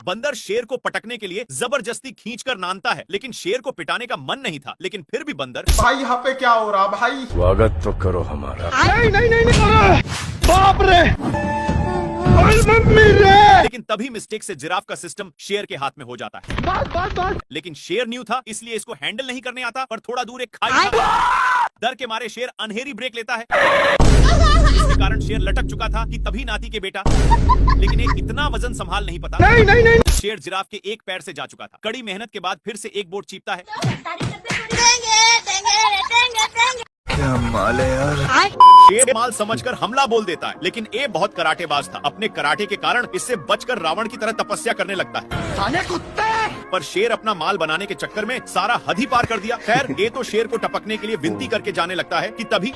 बंदर शेर को पटकने के लिए जबरदस्ती खींचकर नानता है, लेकिन शेर को पिटाने का मन नहीं था। लेकिन फिर भी बंदर, भाई यहाँ पे क्या हो रहा भाई? स्वागत तो करो हमारा। नहीं, बाप रे, मम्मी रे। लेकिन तभी मिस्टेक से जिराफ का सिस्टम शेर के हाथ में हो जाता है। लेकिन शेर न्यू था, इसलिए इसको हैंडल नहीं करने आता। पर थोड़ा दूर एक खाई था। डर के मारे शेर अनहेरी ब्रेक लेता है, जिसके कारण शेर लटक चुका था कि तभी नाती के बेटा, लेकिन एक इतना वजन संभाल नहीं पता। नहीं। शेर जिराफ के एक पैर से जा चुका था। कड़ी मेहनत के बाद फिर से एक बोर्ड चीपता है। क्या माल है यार। शेर माल समझकर हमला बोल देता है, लेकिन ए बहुत कराटेबाज था। अपने कराटे के कारण इससे बचकर रावण की तरह तपस्या करने लगता है। पर शेर अपना माल बनाने के चक्कर में सारा हद ही पार कर दिया। खैर, ए तो शेर को टपकने के लिए विनती करके जाने लगता है कि तभी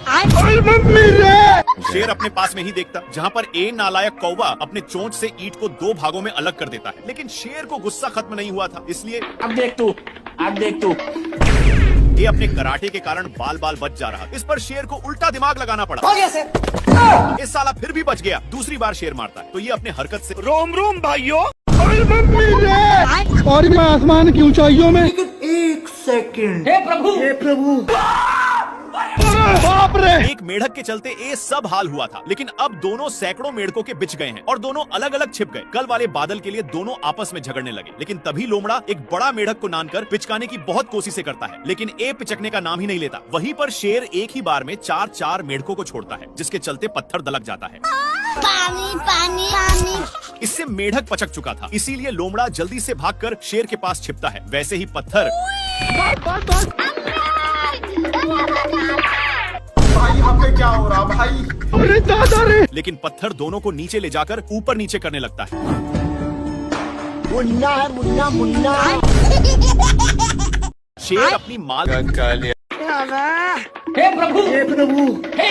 शेर अपने पास में ही देखता, जहाँ पर ए नालायक कौवा अपने चोंच से ईंट को 2 भागों में अलग कर देता है। लेकिन शेर को गुस्सा खत्म नहीं हुआ था, इसलिए अब देख तू ये अपने कराटे के कारण बाल बाल बच जा रहा। इस पर शेर को उल्टा दिमाग लगाना पड़ा। हो गया सर। इस साला फिर भी बच गया। दूसरी बार शेर मारता है तो ये अपने हरकत से, रोम रोम भाइयों, और मैं आसमान की ऊंचाइयों में। एक सेकंड। हे प्रभु बाप रे। एक मेढक के चलते ए सब हाल हुआ था। लेकिन अब दोनों सैकड़ों मेढकों के बिछ गए हैं और दोनों अलग अलग छिप गए। कल वाले बादल के लिए दोनों आपस में झगड़ने लगे। लेकिन तभी लोमड़ा एक बड़ा मेढक को नानकर पिचकाने की बहुत कोशिशें करता है, लेकिन ए पिचकने का नाम ही नहीं लेता। वहीं पर शेर एक ही बार में 4 मेढकों को छोड़ता है, जिसके चलते पत्थर दलक जाता है। पानी। इससे मेढक पचक चुका था, इसीलिए लोमड़ा जल्दी से भागकर शेर के पास छिपता है। वैसे ही पत्थर, भाई यहाँ पे क्या हो रहा भाई? अरे दादा रे। लेकिन पत्थर दोनों को नीचे ले जाकर ऊपर नीचे करने लगता है। मुन्ना। शेर अपनी माल, हे प्रभु हे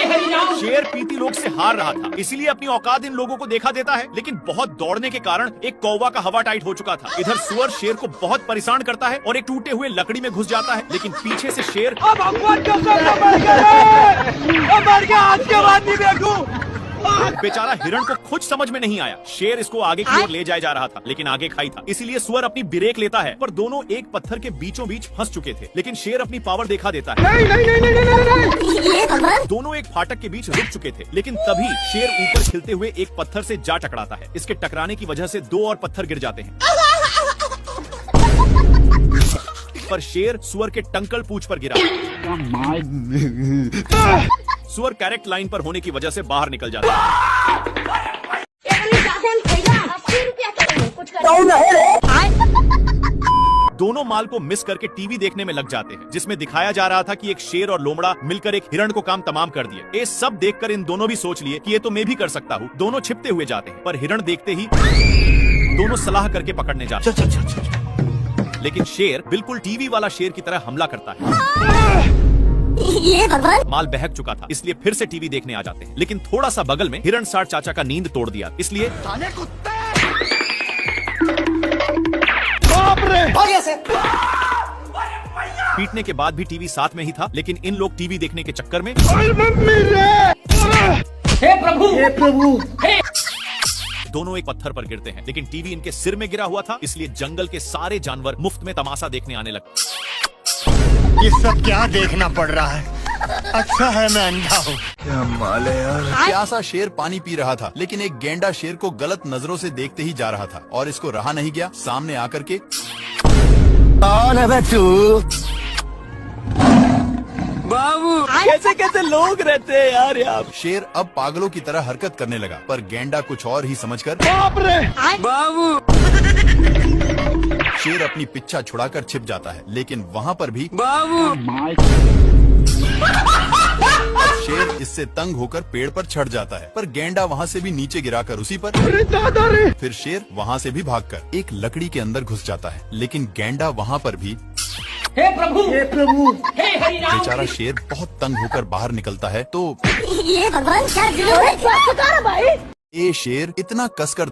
हरिनाम। शेर पीती लोग से हार रहा था, इसीलिए अपनी औकात इन लोगों को देखा देता है। लेकिन बहुत दौड़ने के कारण एक कौवा का हवा टाइट हो चुका था। इधर सुअर शेर को बहुत परेशान करता है और एक टूटे हुए लकड़ी में घुस जाता है। लेकिन पीछे से शेर, अब भगवान का मर गया, आज के बाद नहीं देखूं। बेचारा हिरण को कुछ समझ में नहीं आया। शेर इसको आगे की ओर ले जाया जा रहा था, लेकिन आगे खाई था, इसीलिए सुअर अपनी ब्रेक लेता है। पर दोनों एक पत्थर के बीचों बीच फंस चुके थे। लेकिन शेर अपनी पावर दिखा देता है। नहीं। दोनों एक फाटक के बीच रुक चुके थे, लेकिन तभी शेर ऊपर खिलते हुए एक पत्थर से जा टकराता है। इसके टकराने की वजह से 2 और पत्थर गिर जाते हैं। पर शेर सुअर के टंकल पूंछ पर गिरा। सुअर करेक्ट लाइन पर होने की वजह से बाहर निकल जाता है। दोनों माल को मिस करके टीवी देखने में लग जाते हैं, जिसमें दिखाया जा रहा था कि एक शेर और लोमड़ा मिलकर एक हिरण को काम तमाम कर दिए। ये सब देखकर इन दोनों भी सोच लिए कि ये तो मैं भी कर सकता हूँ। दोनों छिपते हुए जाते हैं, पर हिरण देखते ही दोनों सलाह करके पकड़ने जाते हैं। लेकिन शेर बिल्कुल टीवी वाला शेर की तरह हमला करता है। ये भगवान। माल बहक चुका था, इसलिए फिर से टीवी देखने आ जाते हैं। लेकिन थोड़ा सा बगल में हिरण सार चाचा का नींद तोड़ दिया, इसलिए बाप रे। हो गया सर। पीटने के बाद भी टीवी साथ में ही था। लेकिन इन लोग टीवी देखने के चक्कर में, मम्मी रे। हे प्रभु दोनों एक पत्थर पर गिरते हैं। लेकिन टीवी इनके सिर में गिरा हुआ था, इसलिए जंगल के सारे जानवर मुफ्त में तमाशा देखने आने लगे। ये सब क्या देखना पड़ रहा है? अच्छा है मैं अंधा हूँ। क्या माल है यार। प्यासा शेर पानी पी रहा था, लेकिन एक गेंडा शेर को गलत नजरों से देखते ही जा रहा था और इसको रहा नहीं गया। सामने आकर के, कौन है बे तू? बाबू कैसे लोग रहते हैं यार यहाँ। शेर अब पागलों की तरह हरकत करने लगा, पर गेंडा कुछ और ही समझकर, बाप रे। बाबू शेर अपनी पिच्छा छुड़ाकर छिप जाता है। लेकिन वहाँ पर भी बाबू शेर इससे तंग होकर पेड़ पर चढ़ जाता है, पर गेंडा वहाँ से भी नीचे गिराकर उसी पर। अरे दादा रे। फिर शेर वहाँ से भी भागकर एक लकड़ी के अंदर घुस जाता है। लेकिन गेंडा वहाँ पर भी, हे प्रभु हे हरिनाम। बेचारा शेर बहुत तंग होकर बाहर निकलता है तो ये भगवान क्या जुलूम है भाई। ये शेर इतना कसकर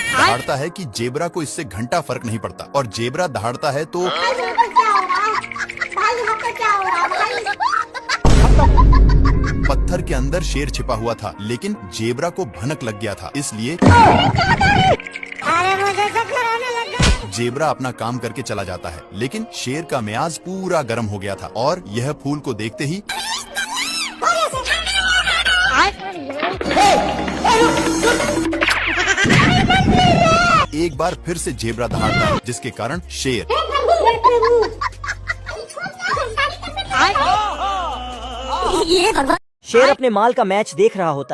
दहाड़ता है कि जेबरा को इससे घंटा फर्क नहीं पड़ता, और जेबरा दहाड़ता है तो पत्थर पत्थर के अंदर शेर छिपा हुआ था, लेकिन जेब्रा को भनक लग गया था, इसलिए जेब्रा अपना काम करके चला जाता है। लेकिन शेर का मियाज पूरा गर्म हो गया था और यह फूल को देखते ही एक बार फिर से जेब्रा दहाड़ता है, जिसके कारण शेर ये भगवान शेर अपने माल का मैच देख रहा होता है।